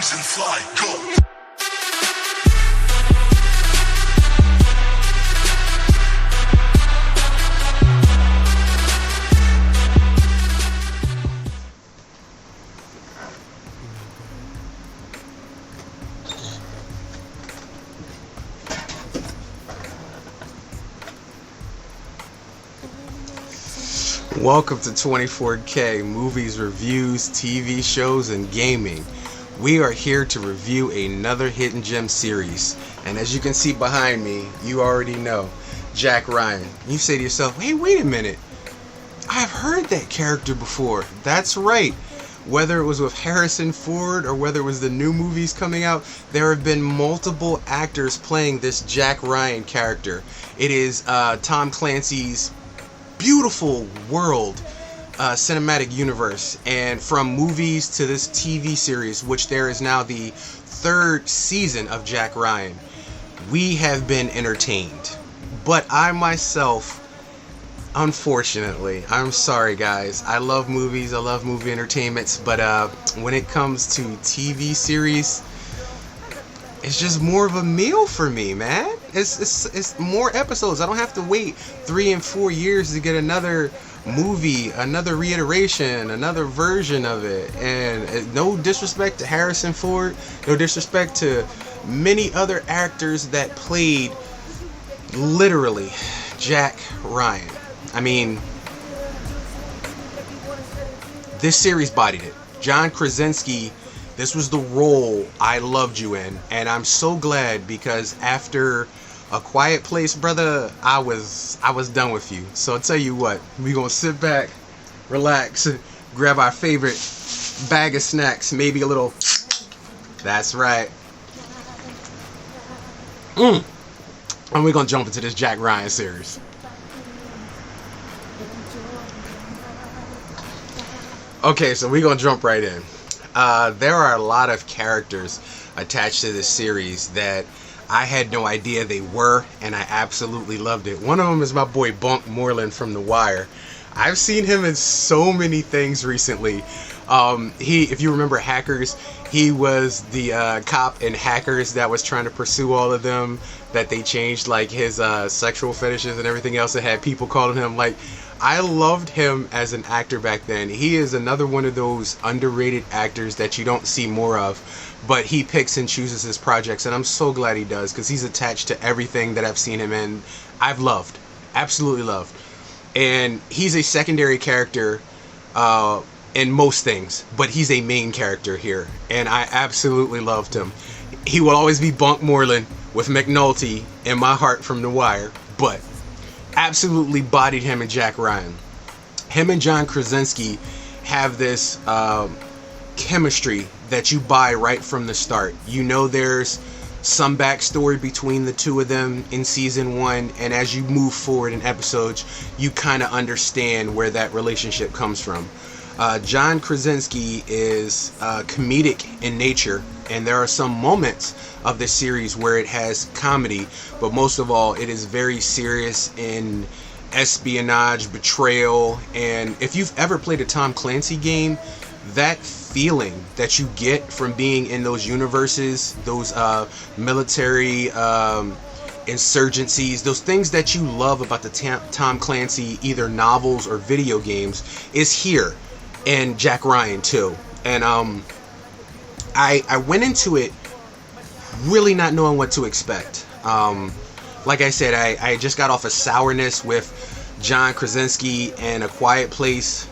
rise and fly, go. Welcome to 24K Movies, Reviews, TV shows, and gaming. We are here to review another hidden gem series. And as you can see behind me, you already know, Jack Ryan. You say to yourself, hey, wait a minute. I've heard that character before. That's right. Whether it was with Harrison Ford or whether it was the new movies coming out, there have been multiple actors playing this Jack Ryan character. It is Tom Clancy's beautiful world, cinematic universe, and from movies to this TV series, which there is now the third season of Jack Ryan, we have been entertained. But I myself, unfortunately, I'm sorry guys, I love movies, I love movie entertainments, but when it comes to TV series, it's just more of a meal for me, man. It's more episodes. I don't have to wait 3 and 4 years to get another movie, another reiteration, another version of it. And no disrespect to Harrison Ford, no disrespect to many other actors that played literally Jack Ryan. I mean, this series bodied it. John Krasinski, this was the role I loved you in, and I'm so glad, because after A Quiet Place, brother, I was done with you. So I'll tell you what, we gonna sit back, relax, grab our favorite bag of snacks, maybe a little, that's right, and we're gonna jump into this Jack Ryan series. Okay, so we're gonna jump right in. There are a lot of characters attached to this series that I had no idea they were, and I absolutely loved it. One of them is my boy Bunk Moreland from The Wire. I've seen him in so many things recently. If you remember Hackers, he was the cop in Hackers that was trying to pursue all of them, that they changed like his sexual fetishes and everything else, and had people calling him like, I loved him as an actor back then. He is another one of those underrated actors that you don't see more of, but he picks and chooses his projects, and I'm so glad he does, because he's attached to everything that I've seen him in. I've loved, absolutely loved. And he's a secondary character in most things, but he's a main character here, and I absolutely loved him. He will always be Bunk Moreland with McNulty in my heart from The Wire, but absolutely bodied him in Jack Ryan. Him and John Krasinski have this chemistry that you buy right from the start. You know there's some backstory between the two of them in season 1, and as you move forward in episodes, you kind of understand where that relationship comes from. John Krasinski is comedic in nature, and there are some moments of this series where it has comedy, but most of all it is very serious in espionage, betrayal, and if you've ever played a Tom Clancy game, that feeling that you get from being in those universes, those military insurgencies, those things that you love about the Tom Clancy either novels or video games, is here in Jack Ryan too. And I went into it really not knowing what to expect. Like I said, I just got off a sourness with John Krasinski and A Quiet Place.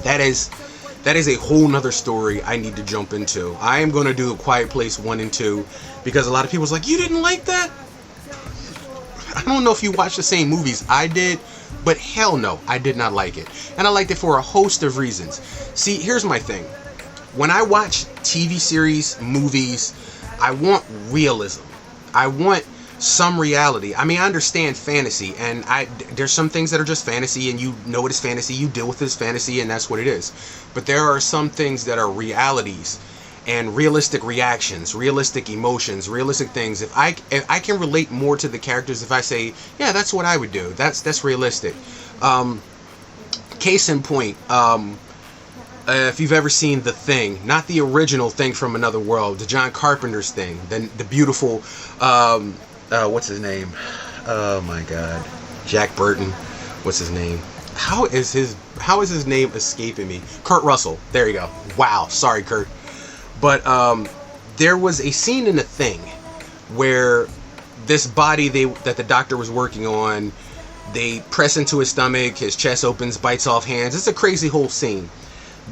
That is a whole nother story I need to jump into. I am going to do A Quiet Place 1 and 2 because a lot of people's like, you didn't like that? I don't know if you watched the same movies I did, but hell no, I did not like it. And I liked it for a host of reasons. See, here's my thing. When I watch TV series, movies, I want realism. I want some reality. I mean, I understand fantasy, and there's some things that are just fantasy, and you know it is fantasy, you deal with this fantasy, and that's what it is. But there are some things that are realities and realistic reactions, realistic emotions, realistic things. If I can relate more to the characters, if I say, yeah, that's what I would do, that's realistic. Case in point, if you've ever seen The Thing, not the original Thing from Another World, the John Carpenter's Thing, the beautiful, what's his name? Oh my God, Jack Burton. What's his name? How is his name escaping me? Kurt Russell. There you go. Wow. Sorry, Kurt. But there was a scene in The Thing where this body that the doctor was working on, they press into his stomach, his chest opens, bites off hands. It's a crazy whole scene.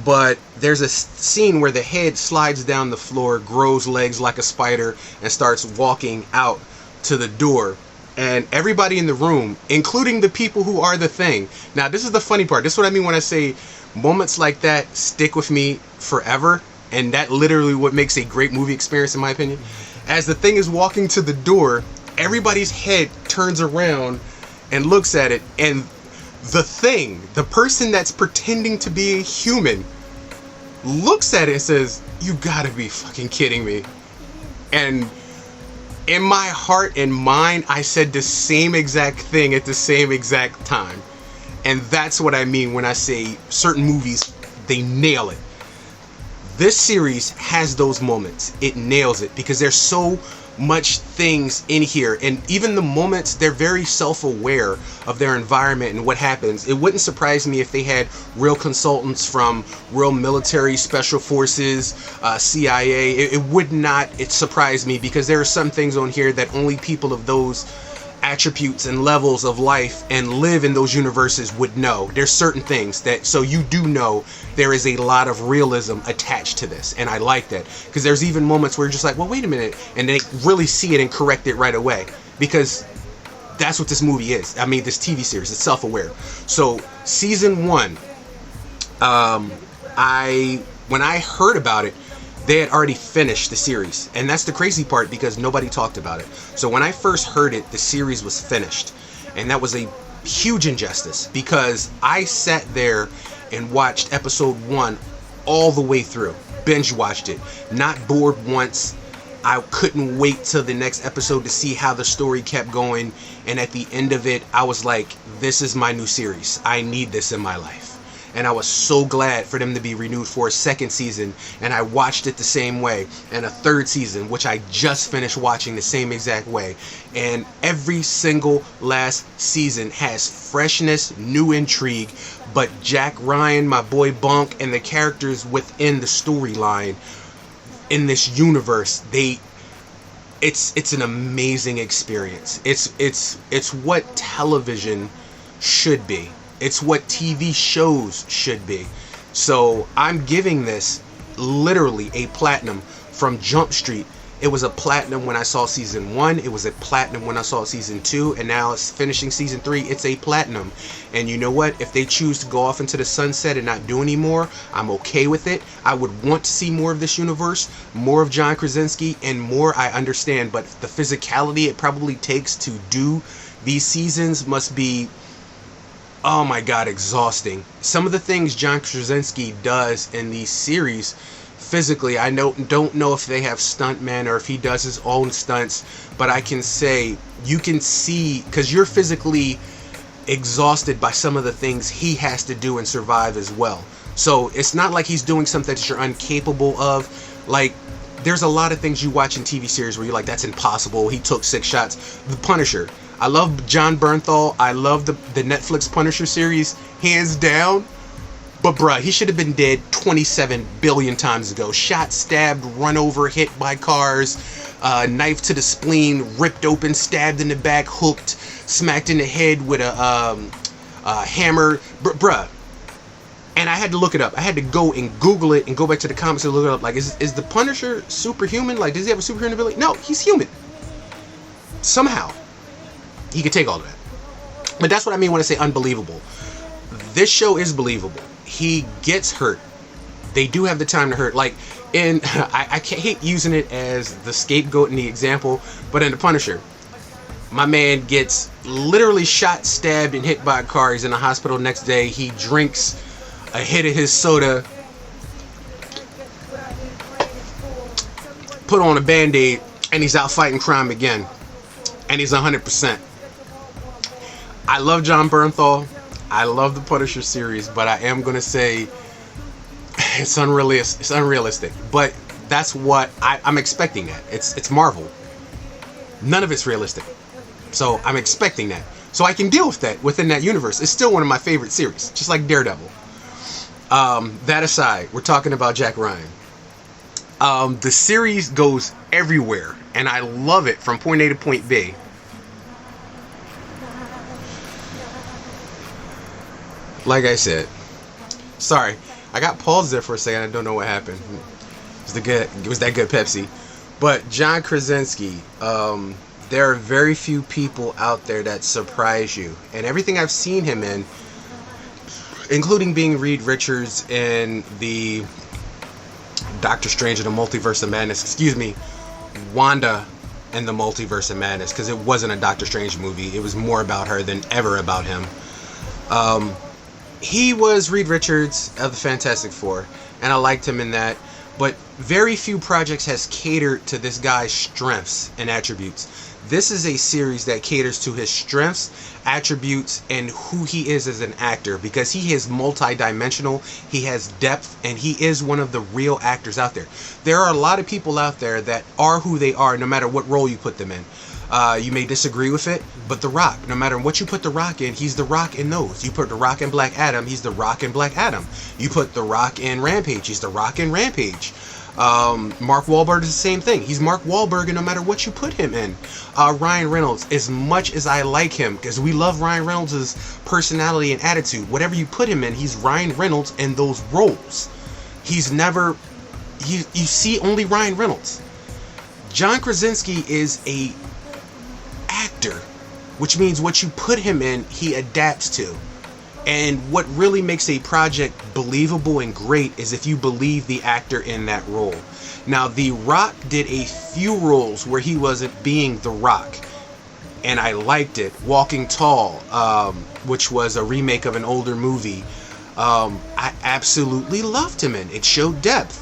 But there's a scene where the head slides down the floor, grows legs like a spider, and starts walking out to the door. And everybody in the room, including the people who are the Thing. Now, this is the funny part. This is what I mean when I say moments like that stick with me forever. And that literally what makes a great movie experience, in my opinion. As the Thing is walking to the door, everybody's head turns around and looks at it. And the Thing, the person that's pretending to be a human, looks at it and says, "You gotta be fucking kidding me." And in my heart and mind, I said the same exact thing at the same exact time. And that's what I mean when I say certain movies, they nail it. This series has those moments. It nails it because there's so much things in here, and even the moments, they're very self-aware of their environment and what happens. It wouldn't surprise me if they had real consultants from real military special forces, CIA. It would not surprise me because there are some things on here that only people of those attributes and levels of life and live in those universes would know. There's certain things that, so you do know there is a lot of realism attached to this, and I like that because there's even moments where you're just like, well, wait a minute, and they really see it and correct it right away because that's what this movie is. I mean, this TV series, it's self-aware. So season 1, when I heard about it, they had already finished the series, and that's the crazy part because nobody talked about it. So when I first heard it, the series was finished, and that was a huge injustice because I sat there and watched episode 1 all the way through, binge watched it, not bored once. I couldn't wait till the next episode to see how the story kept going, and at the end of it, I was like, this is my new series. I need this in my life. And I was so glad for them to be renewed for a second season. And I watched it the same way. And a third season, which I just finished watching the same exact way. And every single last season has freshness, new intrigue. But Jack Ryan, my boy Bunk, and the characters within the storyline in this universe, it's an amazing experience. It's what television should be. It's what TV shows should be. So I'm giving this literally a platinum from Jump Street. It was a platinum when I saw season 1. It was a platinum when I saw season 2. And now it's finishing season 3. It's a platinum. And you know what? If they choose to go off into the sunset and not do any more, I'm okay with it. I would want to see more of this universe, more of John Krasinski, and more I understand. But the physicality it probably takes to do these seasons must be, oh my God, exhausting. Some of the things John Krasinski does in these series physically, I don't know if they have stuntmen or if he does his own stunts, but I can say you can see, because you're physically exhausted by some of the things he has to do and survive as well. So it's not like he's doing something that you're incapable of. Like, there's a lot of things you watch in TV series where you're like, that's impossible. He took 6 shots. The Punisher. I love John Bernthal. I love the Netflix Punisher series, hands down. But bruh, he should have been dead 27 billion times ago. Shot, stabbed, run over, hit by cars, knife to the spleen, ripped open, stabbed in the back, hooked, smacked in the head with a hammer. Bruh. And I had to look it up. I had to go and Google it and go back to the comics and look it up. Like, is the Punisher superhuman? Like, does he have a superhuman ability? No, he's human. Somehow. He could take all of that. But that's what I mean when I say unbelievable. This show is believable. He gets hurt. They do have the time to hurt. Like, I hate using it as the scapegoat in the example, but in The Punisher, my man gets literally shot, stabbed, and hit by a car. He's in the hospital next day. He drinks a hit of his soda, put on a Band-Aid, and he's out fighting crime again. And he's 100%. I love John Bernthal. I love the Punisher series, but I am going to say It's unrealistic. It's unrealistic. But that's what I'm expecting. That it's Marvel. None of it's realistic. So I'm expecting that. So I can deal with that within that universe. It's still one of my favorite series, just like Daredevil. That aside, we're talking about Jack Ryan. The series goes everywhere, and I love it from point A to point B. Like I said, sorry, I got paused there for a second. I don't know what happened. It was that good Pepsi. But John Krasinski, there are very few people out there that surprise you, and everything I've seen him in, including being Reed Richards in the Doctor Strange in the Multiverse of Madness, Wanda in the Multiverse of Madness, because it wasn't a Doctor Strange movie. It was more about her than ever about him. He was Reed Richards of the Fantastic Four, and I liked him in that. But very few projects has catered to this guy's strengths and attributes. This is a series that caters to his strengths, attributes, and who he is as an actor, because he is multi-dimensional, he has depth, and he is one of the real actors out there. There are a lot of people out there that are who they are no matter what role you put them in. You may disagree with it, but The Rock, no matter what you put The Rock in, he's The Rock in those. You put The Rock in Black Adam, he's The Rock in Black Adam. You put The Rock in Rampage, he's The Rock in Rampage. Mark Wahlberg is the same thing. He's Mark Wahlberg, and no matter what you put him in. Ryan Reynolds, as much as I like him, because we love Ryan Reynolds' personality and attitude, whatever you put him in, he's Ryan Reynolds in those roles. He's never, you see only Ryan Reynolds. John Krasinski is a actor, which means what you put him in, he adapts to. And what really makes a project believable and great is if you believe the actor in that role. Now, The Rock did a few roles where he wasn't being The Rock, and I liked it. Walking Tall, which was a remake of an older movie, I absolutely loved him in. It showed depth.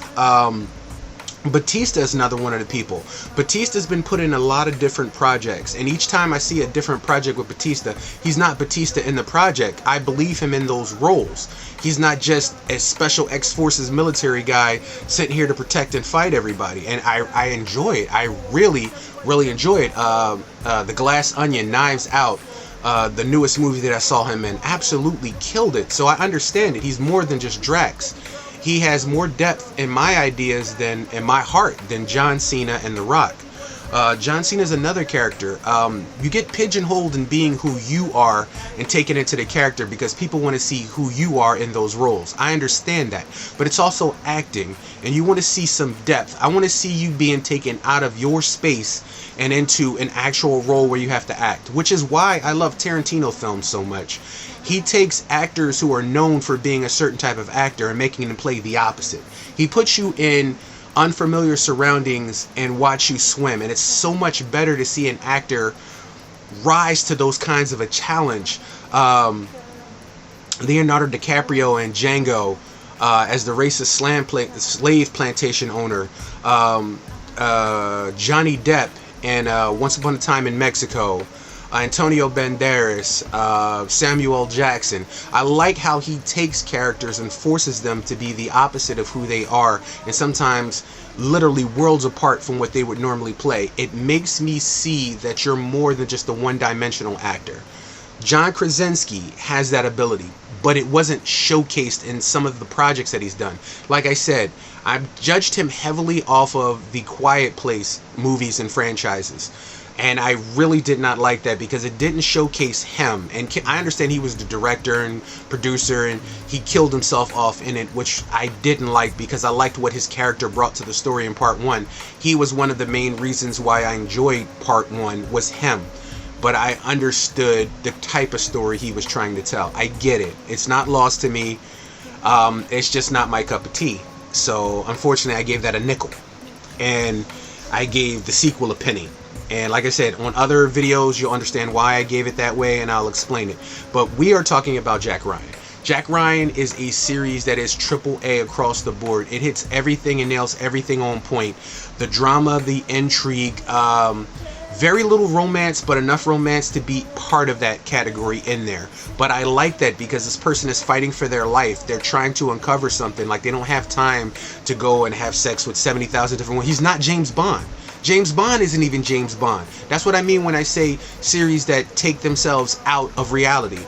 Batista is another one of the people. Batista's been put in a lot of different projects, and each time I see a different project with Batista, he's not Batista in the project. I believe him in those roles. He's not just a special X-Forces military guy sitting here to protect and fight everybody, and I enjoy it. I really, really enjoy it. The Glass Onion, Knives Out, the newest movie that I saw him in, absolutely killed it. So I understand it. He's more than just Drax. He has more depth in my ideas than in my heart than John Cena and The Rock. John Cena is another character. You get pigeonholed in being who you are and taken into the character because people want to see who you are in those roles. I understand that, but it's also acting, and you want to see some depth. I want to see you being taken out of your space and into an actual role where you have to act, which is why I love Tarantino films so much. He takes actors who are known for being a certain type of actor and making them play the opposite. He puts you in unfamiliar surroundings and watch you swim, and it's so much better to see an actor rise to those kinds of a challenge. Leonardo DiCaprio and Django as the racist slave plantation owner, Johnny Depp and Once Upon a Time in Mexico, Antonio Banderas, Samuel L. Jackson. I like how he takes characters and forces them to be the opposite of who they are, and sometimes literally worlds apart from what they would normally play. It makes me see that you're more than just a one-dimensional actor. John Krasinski has that ability, but it wasn't showcased in some of the projects that he's done. Like I said, I've judged him heavily off of the Quiet Place movies and franchises. And I really did not like that because it didn't showcase him. And I understand he was the director and producer, and he killed himself off in it, which I didn't like because I liked what his character brought to the story in part one. He was one of the main reasons why I enjoyed part one, was him. But I understood the type of story he was trying to tell. I get it. It's not lost to me. It's just not my cup of tea. So unfortunately, I gave that a nickel. And I gave the sequel a penny. And like I said, on other videos, you'll understand why I gave it that way, and I'll explain it. But we are talking about Jack Ryan. Jack Ryan is a series that is AAA across the board. It hits everything and nails everything on point. The drama, the intrigue, Very little romance, but enough romance to be part of that category in there. But I like that because this person is fighting for their life. They're trying to uncover something. Like, they don't have time to go and have sex with 70,000 different women. He's not James Bond. James Bond isn't even James Bond. That's what I mean when I say series that take themselves out of reality.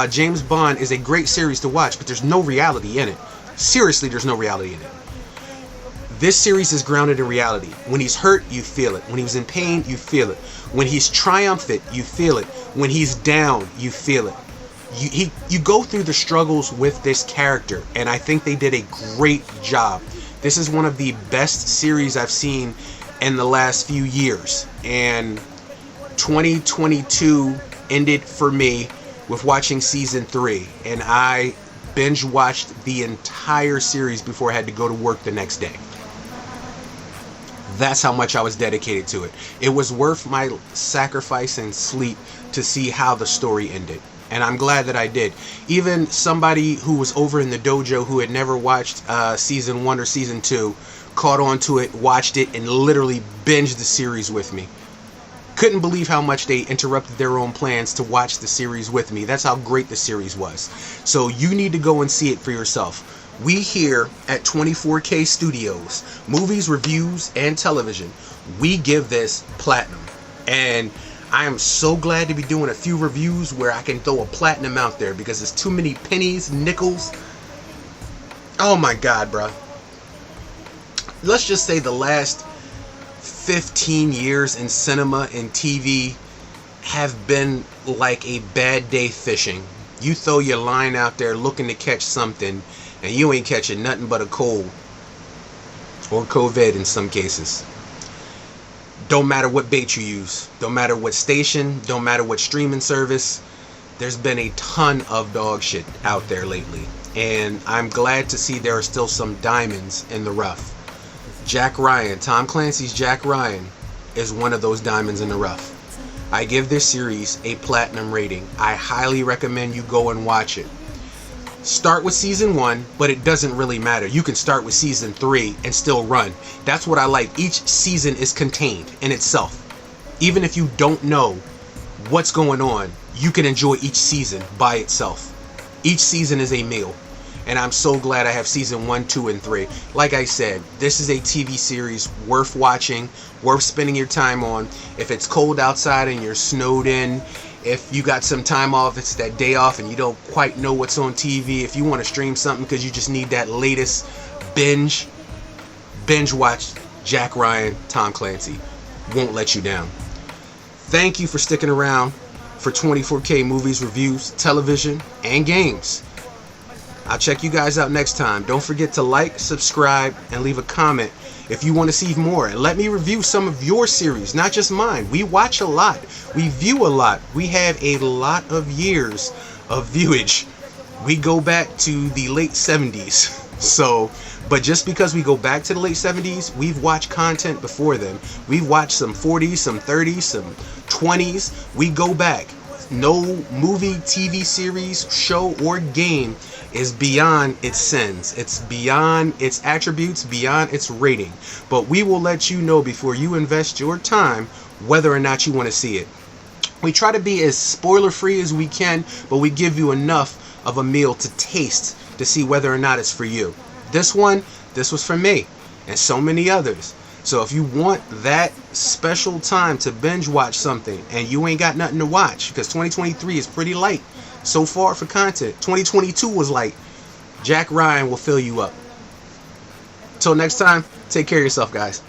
James Bond is a great series to watch, but there's no reality in it. Seriously, there's no reality in it. This series is grounded in reality. When he's hurt, you feel it. When he's in pain, you feel it. When he's triumphant, you feel it. When he's down, you feel it. You go through the struggles with this character, and I think they did a great job. This is one of the best series I've seen in the last few years, and 2022 ended for me with watching season 3, and I binge watched the entire series before I had to go to work the next day. That's how much I was dedicated to it. It was worth my sacrifice and sleep to see how the story ended. And I'm glad that I did. Even somebody who was over in the dojo who had never watched season 1 or season 2 caught on to it, watched it, and literally binged the series with me. Couldn't believe how much they interrupted their own plans to watch the series with me. That's how great the series was. So you need to go and see it for yourself. We here at 24K Studios, movies, reviews, and television, we give this platinum. And I am so glad to be doing a few reviews where I can throw a platinum out there, because there's too many pennies, nickels. Oh my God, bro. Let's just say the last 15 years in cinema and TV have been like a bad day fishing. You throw your line out there looking to catch something, and you ain't catching nothing but a cold. Or COVID in some cases. Don't matter what bait you use. Don't matter what station. Don't matter what streaming service. There's been a ton of dog shit out there lately. And I'm glad to see there are still some diamonds in the rough. Jack Ryan, Tom Clancy's Jack Ryan, is one of those diamonds in the rough. I give this series a platinum rating. I highly recommend you go and watch it. Start with season 1, but it doesn't really matter. You can start with season 3 and still run. That's what I like. Each season is contained in itself. Even if you don't know what's going on, you can enjoy each season by itself. Each season is a meal. And I'm so glad I have season 1, 2, and 3. Like I said, this is a TV series worth watching, worth spending your time on. If it's cold outside and you're snowed in, if you got some time off, it's that day off and you don't quite know what's on TV, if you want to stream something because you just need that latest binge watch Jack Ryan, Tom Clancy. Won't let you down. Thank you for sticking around for 24K movies, reviews, television, and games. I'll check you guys out next time. Don't forget to like, subscribe, and leave a comment if you want to see more. And let me review some of your series, not just mine. We watch a lot. We view a lot. We have a lot of years of viewage. We go back to the late 70s. But just because we go back to the late 70s, we've watched content before then. We've watched some 40s, some 30s, some 20s. We go back. No movie, TV series, show, or game is beyond its sins. It's beyond its attributes, beyond its rating. But we will let you know before you invest your time whether or not you want to see it. We try to be as spoiler free as we can, but we give you enough of a meal to taste to see whether or not it's for you. This was for me and so many others. So if you want that special time to binge watch something and you ain't got nothing to watch, because 2023 is pretty light so far for content. 2022 was light. Jack Ryan will fill you up. Till next time, take care of yourself, guys.